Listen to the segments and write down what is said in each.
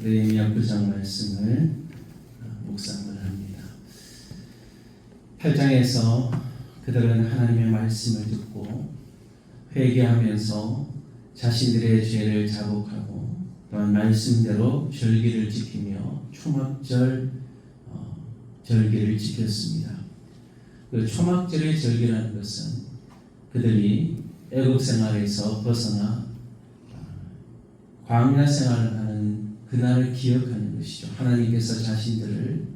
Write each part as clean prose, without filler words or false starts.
느헤미야 9장 말씀을 묵상을 합니다. 8장에서 그들은 하나님의 말씀을 듣고 회개하면서 자신들의 죄를 자복하고 또한 말씀대로 절기를 지키며 초막절 절기를 지켰습니다. 그 초막절의 절기라는 것은 그들이 애국 생활에서 벗어나 광야 생활을 하는 그날을 기억하는 것이죠. 하나님께서 자신들을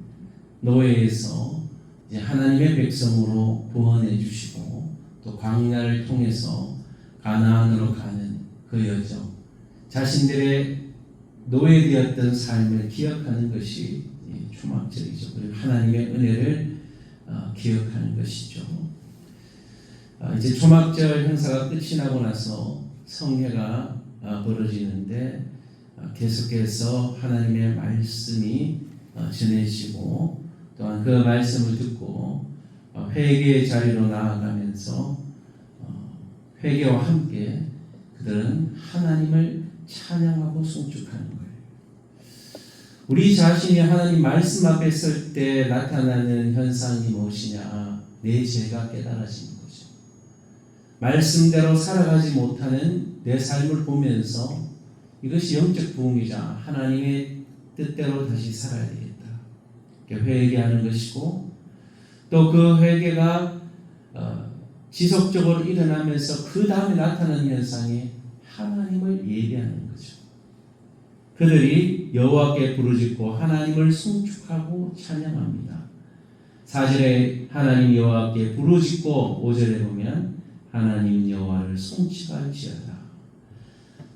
노예에서 이제 하나님의 백성으로 구원해 주시고 또 광야를 통해서 가나안으로 가는 그 여정, 자신들의 노예되었던 삶을 기억하는 것이 초막절이죠. 그리고 하나님의 은혜를 기억하는 것이죠. 이제 초막절 행사가 끝이 나고 나서 성회가 벌어지는데 계속해서 하나님의 말씀이 전해지고 또한 그 말씀을 듣고 회개의 자리로 나아가면서 회개와 함께 그들은 하나님을 찬양하고 송축하는 거예요. 우리 자신이 하나님 말씀 앞에 설 때 나타나는 현상이 무엇이냐? 내 죄가 깨달아지는 거죠. 말씀대로 살아가지 못하는 내 삶을 보면서 이것이 영적 부흥이자 하나님의 뜻대로 다시 살아야 되겠다. 회개하는 것이고 또 그 회개가 지속적으로 일어나면서 그 다음에 나타나는 현상이 하나님을 예배하는 거죠. 그들이 여호와께 부르짖고 하나님을 송축하고 찬양합니다. 4절에 하나님 여호와께 부르짖고 5절에 보면 하나님 여호와를 송축할지어다.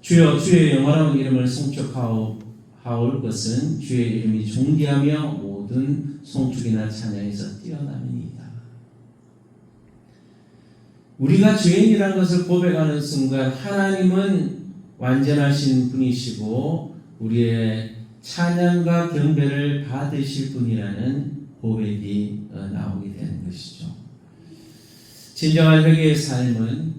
주여 주의 영화로운 이름을 송축하올 것은 주의 이름이 존귀하며 모든 송축이나 찬양에서 뛰어남이니이다. 우리가 죄인이라는 것을 고백하는 순간 하나님은 완전하신 분이시고 우리의 찬양과 경배를 받으실 분이라는 고백이 나오게 되는 것이죠. 진정한 회개의 삶은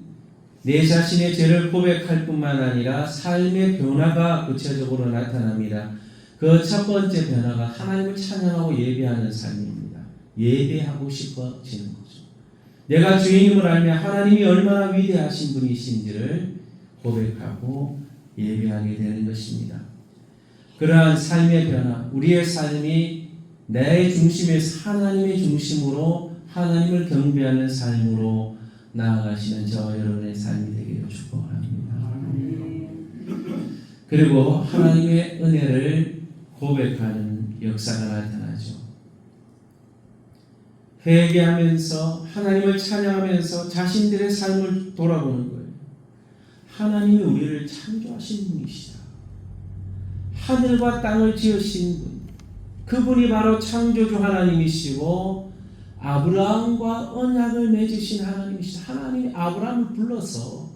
내 자신의 죄를 고백할 뿐만 아니라 삶의 변화가 구체적으로 나타납니다. 그 첫 번째 변화가 하나님을 찬양하고 예배하는 삶입니다. 예배하고 싶어지는 거죠. 내가 죄인임을 알며 하나님이 얼마나 위대하신 분이신지를 고백하고 예배하게 되는 것입니다. 그러한 삶의 변화, 우리의 삶이 내 중심에서 하나님의 중심으로 하나님을 경배하는 삶으로 나아가시는 저와 여러분의 삶이 되기를 축복합니다. 그리고 하나님의 은혜를 고백하는 역사가 나타나죠. 회개하면서 하나님을 찬양하면서 자신들의 삶을 돌아보는 거예요. 하나님이 우리를 창조하신 분이시다. 하늘과 땅을 지으신 분, 그분이 바로 창조주 하나님이시고 아브라함과 언약을 맺으신 하나님이시다. 하나님이 아브라함을 불러서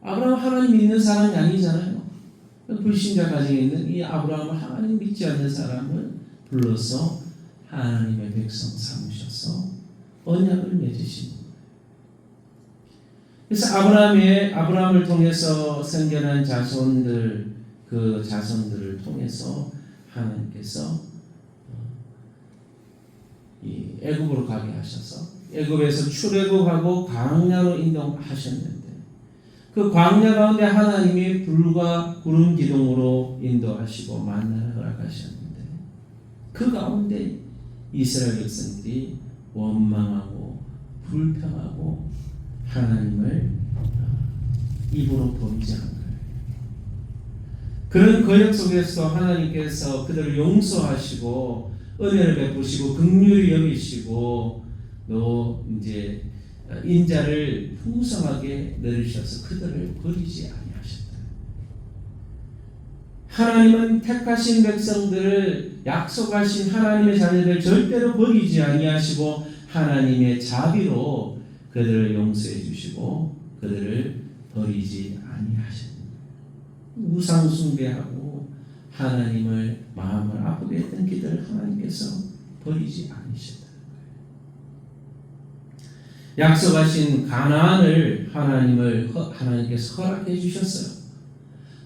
아브라함 하나님 믿는 사람이 아니잖아요. 불신자 가정에 있는 이 아브라함을 하나님 믿지 않는 사람을 불러서 하나님의 백성 삼으셔서 언약을 맺으신 거예요. 그래서 아브라함을 통해서 생겨난 자손들, 그 자손들을 통해서 하나님께서 이 애굽으로 가게 하셔서 애굽에서 출애굽하고 광야로 인도하셨는데 그 광야 가운데 하나님이 불과 구름 기둥으로 인도하시고 만나를 허락하셨는데 그 가운데 이스라엘 백성들이 원망하고 불평하고 하나님을 입으로 범죄한 거예요. 그런 거역 속에서 하나님께서 그들을 용서하시고 은혜를 베푸시고 긍휼히 여기시고 또 이제 인자를 풍성하게 내리셔서 그들을 버리지 아니하셨다. 하나님은 택하신 백성들을 약속하신 하나님의 자녀들 절대로 버리지 아니하시고 하나님의 자비로 그들을 용서해 주시고 그들을 버리지 아니하셨다. 우상 숭배하고 하나님을 마음을 아프게 했던 그들을 하나님께서 버리지 않으셨다. 약속하신 가나안을 하나님께서 허락해 주셨어요.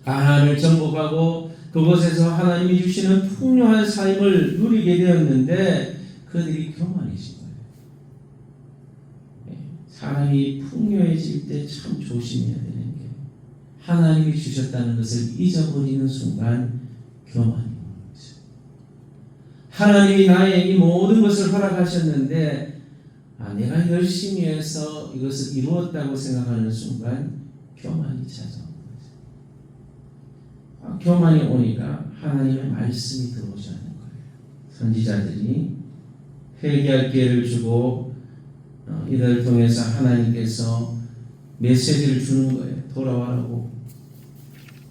가나안을 정복하고 그곳에서 하나님이 주시는 풍요한 삶을 누리게 되었는데 그들이 교만해진 거예요. 사람이 풍요해질 때 참 조심해야 되는 게 하나님이 주셨다는 것을 잊어버리는 순간 교만이 오는 거죠. 하나님이 나의 이 모든 것을 허락하셨는데 내가 열심히 해서 이것을 이루었다고 생각하는 순간 교만이 찾아오는 거죠. 교만이 오니까 하나님의 말씀이 들어오지 않는 거예요. 선지자들이 회개할 기회를 주고 이들을 통해서 하나님께서 메시지를 주는 거예요. 돌아와라고.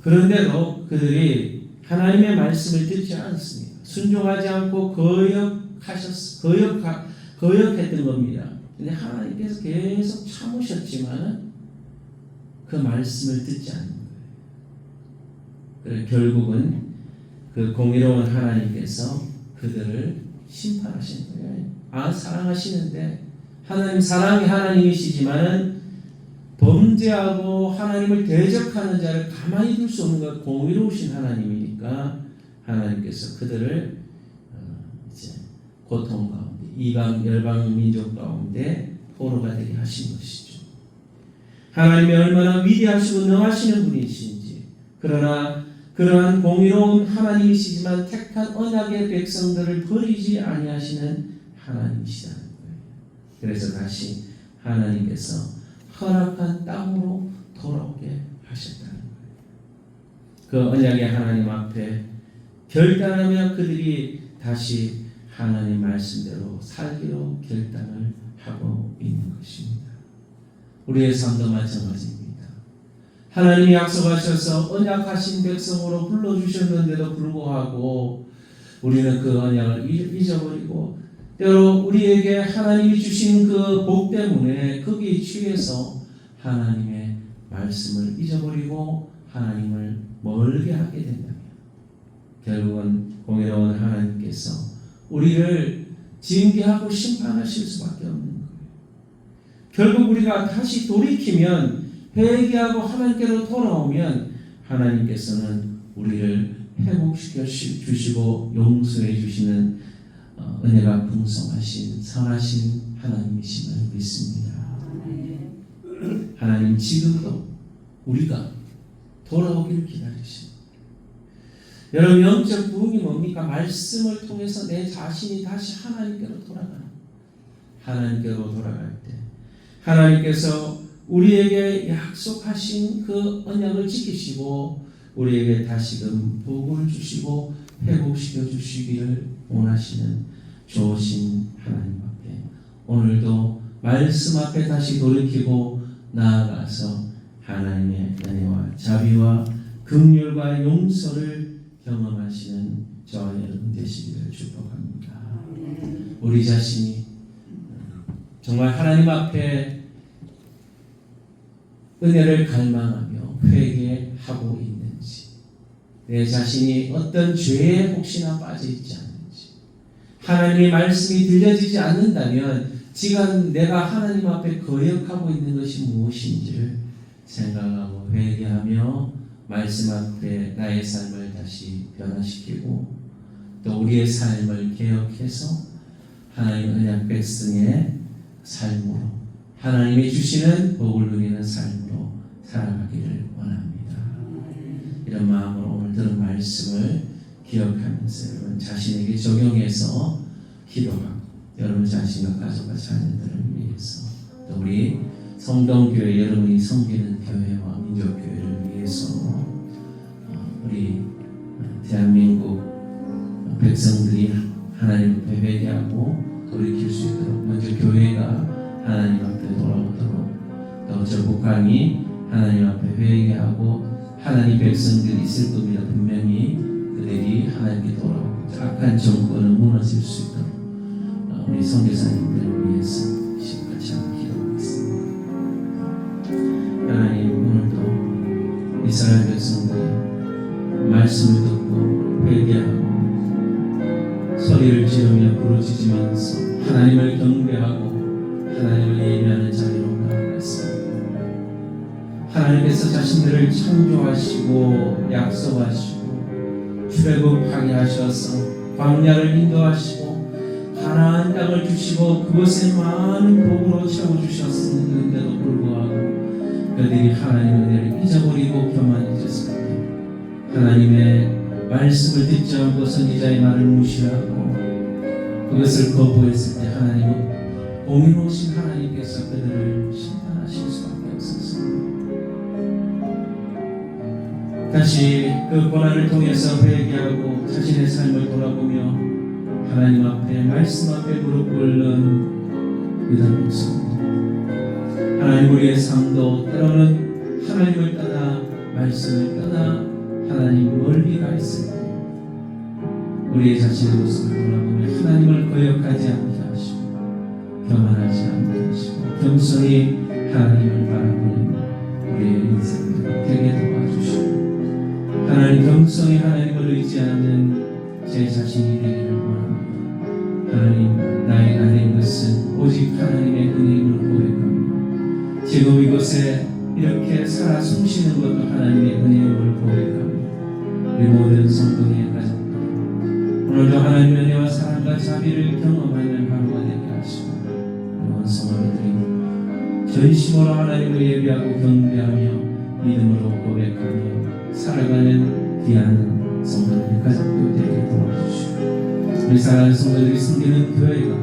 그런데도 그들이 하나님의 말씀을 듣지 않습니다. 순종하지 않고 거역했던 겁니다. 근데 하나님께서 계속 참으셨지만 그 말씀을 듣지 않는 거예요. 결국은 그 공의로운 하나님께서 그들을 심판하신 거예요. 사랑하시는데 하나님 사랑의 하나님이시지만 범죄하고 하나님을 대적하는 자를 가만히 둘 수 없는 것 공의로우신 하나님이니까 하나님께서 그들을 이제 고통 가운데 이방 열방 민족 가운데 포로가 되게 하신 것이죠. 하나님이 얼마나 위대하시고 능하시는 분이신지, 그러나 그러한 공의로운 하나님이시지만 택한 언약의 백성들을 버리지 아니하시는 하나님이시다는 거예요. 그래서 다시 하나님께서 허락한 땅으로 돌아오게 하셨다는 거예요. 그 언약의 하나님 앞에 결단하며 그들이 다시 하나님 말씀대로 살기로 결단을 하고 있는 것입니다. 우리의 삶도 마찬가지입니다. 하나님이 약속하셔서 언약하신 백성으로 불러주셨는데도 불구하고 우리는 그 언약을 잊어버리고 때로 우리에게 하나님이 주신 그 복 때문에 거기에 취해서 하나님의 말씀을 잊어버리고 하나님을 멀게 하게 된다면 결국은 공의로운 하나님께서 우리를 징계하고 심판하실 수밖에 없는 거예요. 결국 우리가 다시 돌이키면 회개하고 하나님께로 돌아오면 하나님께서는 우리를 회복시켜 주시고 용서해 주시는 은혜가 풍성하신 선하신 하나님이심을 믿습니다. 하나님 지금도 우리가 돌아오기를 기다리십니다. 여러분 영적 부흥이 뭡니까? 말씀을 통해서 내 자신이 다시 하나님께로 돌아가는 하나님께로 돌아갈 때 하나님께서 우리에게 약속하신 그 언약을 지키시고 우리에게 다시금 복을 주시고 회복시켜 주시기를 원하시는 좋으신 하나님 앞에 오늘도 말씀 앞에 다시 돌이키고 나아가서 하나님의 은혜와 자비와 긍휼과 용서를 경험하시는 저와 여러분 되시기를 축복합니다. 우리 자신이 정말 하나님 앞에 은혜를 갈망하며 회개하고 있는지, 내 자신이 어떤 죄에 혹시나 빠져 있지 않는지, 하나님의 말씀이 들려지지 않는다면 지금 내가 하나님 앞에 거역하고 있는 것이 무엇인지를 생각하고 회개하며 말씀 앞에 나의 삶을 다시 변화시키고 또 우리의 삶을 개혁해서 하나님 언약 백성의 삶으로 하나님이 주시는 복을 누리는 삶으로 살아가기를 원합니다. 이런 마음으로 오늘 들은 말씀을 기억하면서 여러분 자신에게 적용해서 기도하고 여러분 자신과 가족과 자녀들을 위해서 또 우리 성동교회 여러분이 섬기는 교회와 민족교회를 위해서 우리 대한민국 백성들이 하나님 앞에 회개하고 돌이킬 수 있도록 먼저 교회가 하나님 앞에 돌아오도록 또 저 북한이 하나님 앞에 회개하고 하나님 백성들이 있을 겁니다. 분명히 그들이 하나님께 돌아오고 악한 정권은 무너질 수 있도록 우리 선교사님들을 위해서 같이 한번 기도하겠습니다. 하나님 오늘도 이스라엘 백성들이 말씀을 듣고 회개하고 소리를 지르며 부르짖으면서 하나님을 경배하고 하나님을 예배하는 자리로 나아갔습니다. 하나님께서 땅에서 자신들을 창조하시고 약속하시고 출애굽하게 하셔서 광야를 인도하시고 가나안 땅을 주시고 그곳에 많은 복으로 채워주셨는데도 불구하고 그들이 하나님의 은혜를 잊어버리고 교만해졌습니다. 하나님의 말씀을 듣지 않고 선지자의 말을 무시하고 그것을 거부했을 때 하나님은 공의로우신 하나님께서 그들을 심판하실 수밖에 없었습니다. 다시 그 고난을 통해서 회개하고 자신의 삶을 돌아보며 하나님 앞에 말씀 앞에 무릎 꿇는 유다는 없습니다. 하나님 우리의 삶도 때로는 하나님을 떠나 말씀을 떠나 하나님 멀리 가 있을 때 우리의 자신의 모습을 돌아보며 하나님을 거역하지 않게 하시고 교만하지 않게 하시고 겸손히 하나님을 바라보는 우리의 인생을 되게 도와주시고 하나님 겸손히 하나님을 의지하는 제 자신이 되기를 원합니다. 하나님 나의 된 것은 오직 하나님의 은혜임을 고백합니다. 지금 이곳에 이렇게 살아 숨쉬는 것도 하나님의 은혜임을 고백합니다. 우리 모든 성도의 가정들 오늘도 하나님의 은혜와 사랑과 자비를 경험하는 하루가 되게 하시고 우리 성도들이 전심으로 하나님을 예배하고 경배하며 믿음으로 고백하며 살아가는 귀한 성도들의 가족들 되게 도와주시고 우리 사랑하는 성도들이 섬기는 교회가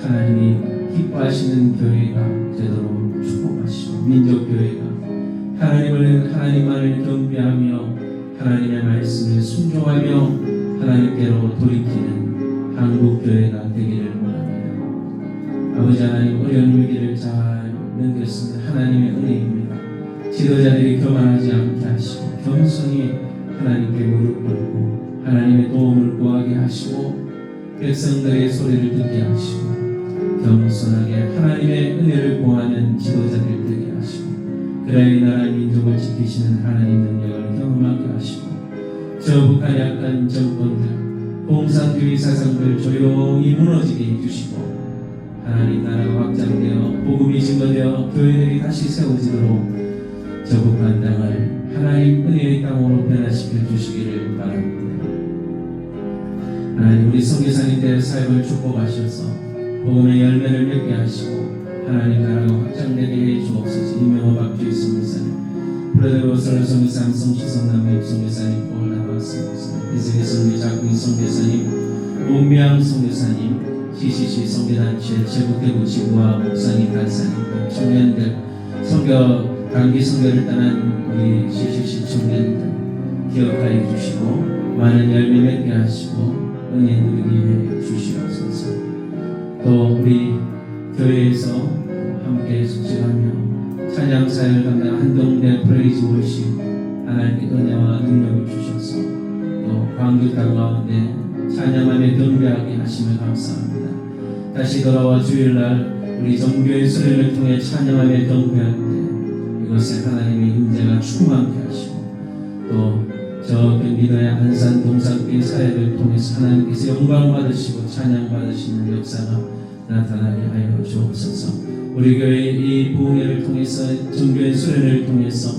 하나님이 기뻐하시는 교회가 되도록 축복하시고 민족교회가 하나님만을 경배하며 하나님의 말씀을 순종하며 하나님께로 돌이키는 한국교회가 되기를 원합니다. 아버지 하나님 어려운 위기를 잘 넘겼습니다. 하나님의 은혜입니다. 지도자들이 교만하지 않게 하시고 겸손히 하나님께 무릎 꿇고 하나님의 도움을 구하게 하시고 백성들의 소리를 듣게 하시고 겸손하게 하나님의 은혜를 구하는 지도자들 되게 하시고 그래야 이 나라 민족을 지키시는 하나님 능력을 경험하게 하시고 저 북한의 약한 정권들 공산주의 사상들 조용히 무너지게 해주시고 하나님 나라가 확장되어 복음이 증거되어 교회들이 다시 세워지도록 저 북한 땅을 하나님 은혜의 땅으로 변화시켜 주시기를 바랍니다. 하나님 우리 선교사님들의 사역을 축복하셔서 복음의 열매를 맺게 하시고 하나님 나라가 확장되게 해 주옵소서. 임명호 박주희 선교사님 브라더로 설로 선교사님 성시성 남매 선교사님 폴나바 선교사님 이승희 선교 작은 선교사님 문미양 선교사님 CCC 선교단체 제국대구 지부와 목사님 간사님 청년들 선교 단기 선교를 떠난 우리 CCC 청년들 기억하여 주시고 많은 열매 맺게 하시고 은혜 누리게 해 주시옵소서. 또 우리 교회에서 함께 숙직하며 찬양 사역을 담당한 한동대 프레이즈 월십 하나님께 은혜와 능력을 주셔서 또 광주 땅 가운데 찬양하며 경배하게 하심을 감사합니다. 다시 돌아와 주일날 우리 정교회 수련을 통해 찬양하며 경배할 때 이곳에 하나님의 임재가 충만케 하시고 또 저 경기도의 안산 동산교회 사역을 통해서 하나님께서 영광 받으시고 찬양 받으시는 역사가 나타나게 하여 주옵소서. 우리 교회 이 부흥회를 통해서 정교회 수련을 통해서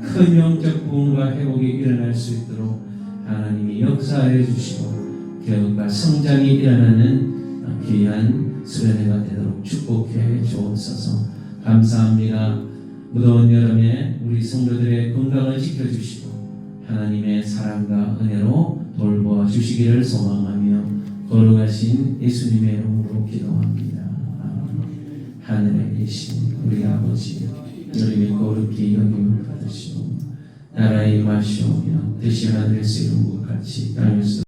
큰 영적 부흥과 회복이 일어날 수 있도록 하나님이 역사해 주시고 교회가 성장이 일어나는 귀한 수련회가 되도록 축복해 주옵소서. 감사합니다. 무더운 여름에 우리 성도들의 건강을 지켜주시고 하나님의 사랑과 은혜로 돌보아 주시기를 소망하며 걸어가신 예수님의 이름으로 기도합니다. 하늘에 계신 우리 아버지 이름이 거룩히 여김을 받으시고 나라의 임하시오며 뜻이 하늘에서 이룬 것 같이 땅에